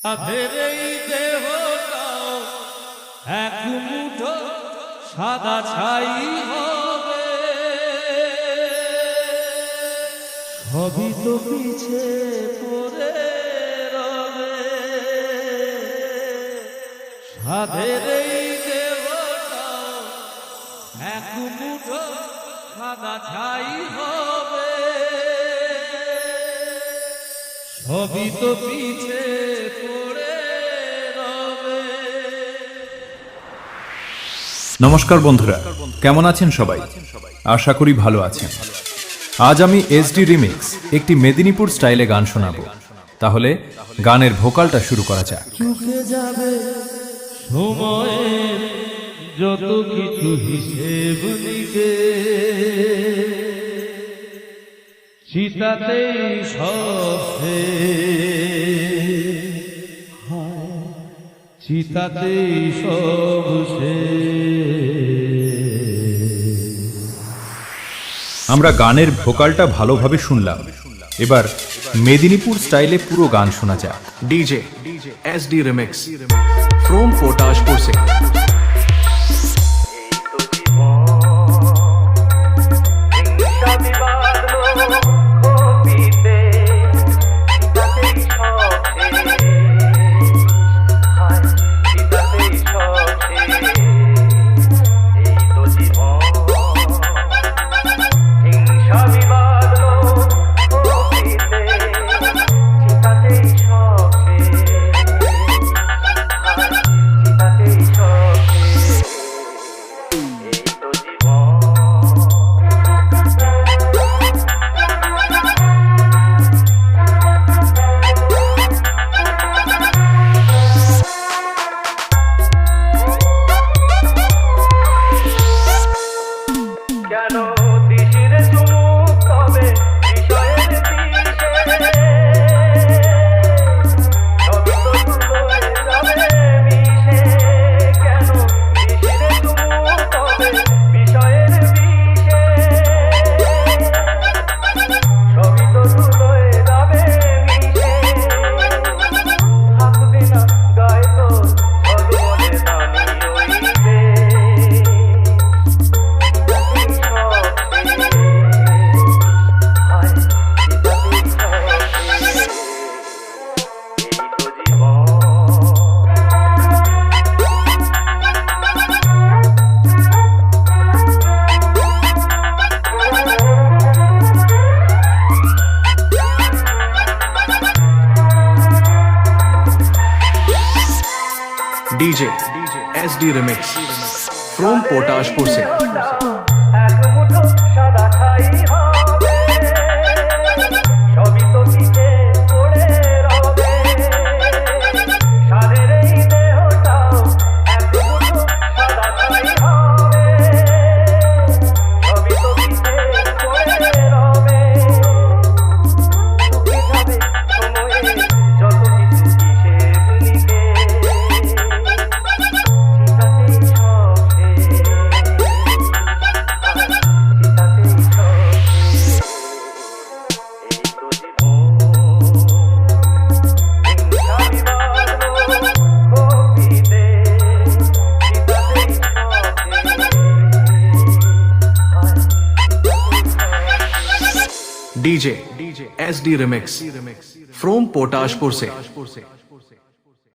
আধের এই দেহটাও এক মুঠো সাদা ছাই হবে, সবই তো পিছে পড়ে রবে। সাধের এই দেহটাও এক মুঠো সাদা ছাই হবে, সবই তো পিছে পড়ে রবে। নমস্কার বন্ধুরা, কেমন আছেন সবাই? আশা করি ভালো আছেন। আজ আমি এসডি রিমিক্স একটি মেদিনীপুর স্টাইলে গান শোনাবো। তাহলে গানের ভোকালটা শুরু করা যাক। চুকে যাবে সময়ের যত কিছু হিসেব নিকে, চিতাতেই সব চিতাতেই সব আমরা গানের ভোকালটা ভালোভাবে শুনলাম, এবার মেদিনীপুর স্টাইলে পুরো গান শোনা যাক। डीजे एसडी रिमिक्स फ्रॉम पोटाशपुर से। डीजे एसडी रिमिक्स फ्रॉम पोटाशपुर से। डीजे एसडी रिमिक्स फ्रॉम पोटाशपुर से।